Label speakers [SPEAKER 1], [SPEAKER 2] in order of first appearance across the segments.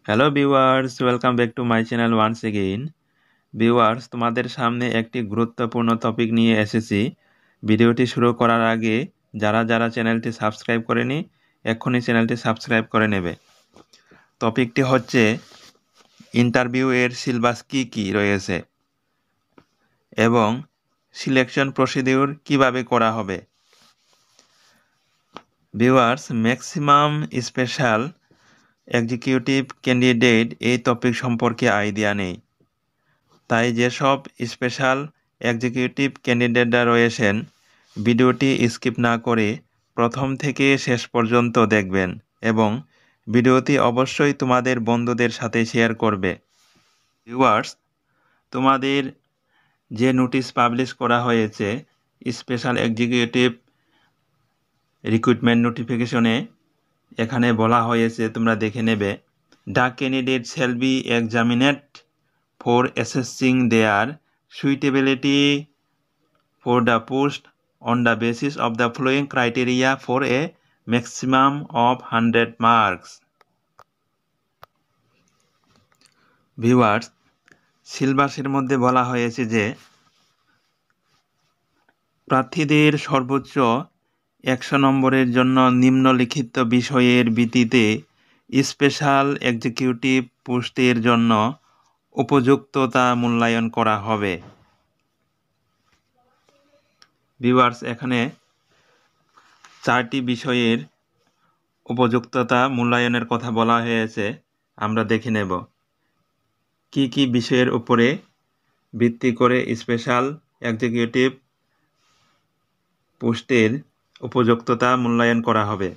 [SPEAKER 1] Hello viewers, welcome back to my channel once again. Viewers, তোমাদের সামনে একটি গুরুত্বপূর্ণ টপিক নিয়ে এসেছি। ভিডিওটি শুরু করার আগে যারা যারা চ্যানেলটি সাবস্ক্রাইব করেনি এক্ষুনি চ্যানেলটি সাবস্ক্রাইব করে নেবে। টপিকটি হচ্ছে ইন্টারভিউ এর সিলেবাস কি রয়েছে এবং সিলেকশন প্রসিডিউর কিভাবে করা হবে। Viewers, maximum special executive candidate এই টপিক সম্পর্কে আইডিয়া নেই। তাই যেসব স্পেশাল এক্সিকিউটিভ ক্যান্ডিডেটরা রয়েছেন ভিডিওটি স্কিপ না করে প্রথম থেকে শেষ পর্যন্ত দেখবেন এবং ভিডিওটি অবশ্যই তোমাদের বন্ধুদের সাথে শেয়ার করবে। ভিউয়ার্স, তোমাদের যে নোটিশ পাবলিশ করা হয়েছে স্পেশাল এক্সিকিউটিভ রিক্রুটমেন্ট নোটিফিকেশনে, এখানে বলা হয়েছে, তোমরা দেখে নেবে, the candidate shall be examined for assessing their suitability for the post on the basis of the following criteria for a maximum of 100 marks. Viewers, সিলেবাসের মধ্যে বলা হয়েছে যে প্রার্থীদের সর্বোচ্চ 100 নম্বরের জন্য নিম্নলিখিত বিষয়ের ভিত্তিতে স্পেশাল এক্সিকিউটিভ পোস্টের জন্য উপযুক্ততা মূল্যায়ন করা হবে। ভিউয়ার্স, এখানে 4টি বিষয়ের উপযুক্ততা মূল্যায়নের কথা বলা হয়েছে, আমরা দেখে নেব কি কি বিষয়ের উপরে ভিত্তি করে স্পেশাল এক্সিকিউটিভ পোস্টের উপযুক্ততা মূল্যায়ন করা হবে।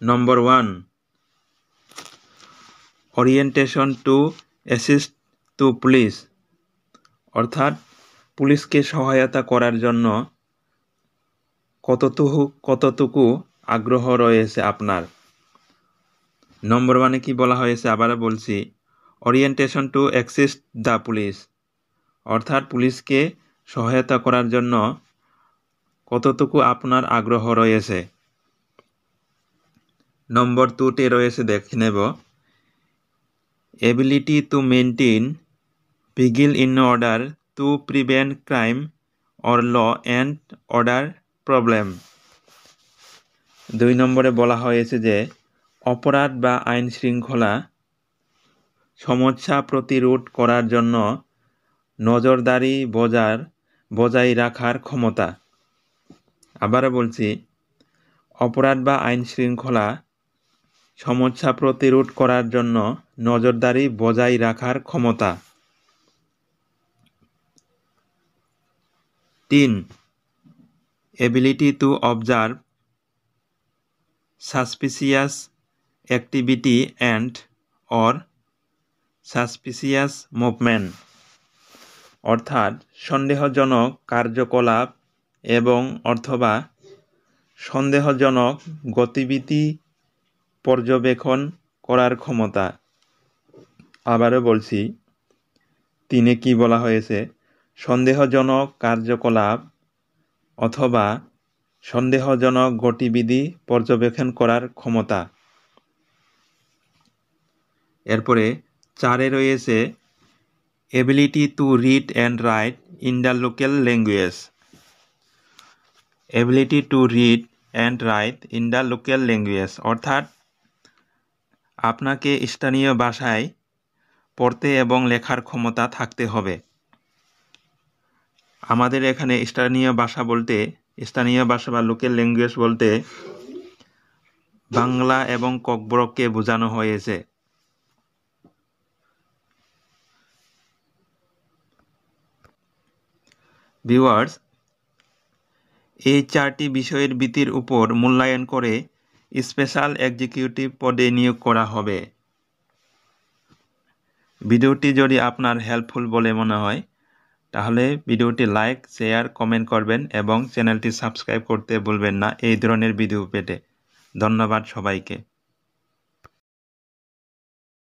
[SPEAKER 1] Number 1, orientation to assist to police, অর্থাৎ পুলিশকে সহায়তা করার জন্য কতটুকু আগ্রহ রয়েছে আপনার। নম্বর 1-এ কি বলা হয়েছে, আবার বলছি, orientation to assist the police, অর্থাৎ পুলিশকে সহায়তা করার জন্য কতটুকু আপনার আগ্রহ রয়েছে। নম্বর 2-তে রয়েছে, দেখে নেব, ability to maintain vigil in order to prevent crime or law and order problem. 2 নম্বরে বলা হয়েছে যে অপরাধ বা আইন শৃঙ্খলা সমস্যা প্রতিরোধ করার জন্য নজরদারি বজায় রাখার ক্ষমতা। আবারও বলছি, অপরাধ বা আইন শৃঙ্খলা সমস্যা প্রতিরোধ করার জন্য নজরদারি বজায় রাখার ক্ষমতা। 3, ability to observe suspicious activity and or suspicious movement, অর্থাৎ সন্দেহজনক কার্যকলাপ এবং অথবা সন্দেহজনক গতিবিধি পর্যবেক্ষণ করার ক্ষমতা। আবারও বলছি, 3-এ কি বলা হয়েছে, সন্দেহজনক কার্যকলাপ অথবা সন্দেহজনক গতিবিধি পর্যবেক্ষণ করার ক্ষমতা। এরপরে 4-এ রয়েছে ability to read and right in the local language. Ability to read and right in the local language, অর্থাৎ আপনাকে স্থানীয় ভাষায় পড়তে এবং লেখার ক্ষমতা থাকতে হবে। আমাদের এখানে স্থানীয় ভাষা বা লোকাল ল্যাঙ্গুয়েজ বলতে বাংলা এবং ককবরককে বোঝানো হয়েছে। ভিউয়ার্স, এই 4টি বিষয়ের ভিত্তির উপর মূল্যায়ন করে স্পেশাল এক্সিকিউটিভ পদে নিয়োগ করা হবে। ভিডিওটি যদি আপনার হেল্পফুল বলে মনে হয় তাহলে ভিডিওটি লাইক, শেয়ার, কমেন্ট করবেন এবং চ্যানেলটি সাবস্ক্রাইব করতে ভুলবেন না এই ধরনের ভিডিও পেতে। ধন্যবাদ সবাইকে।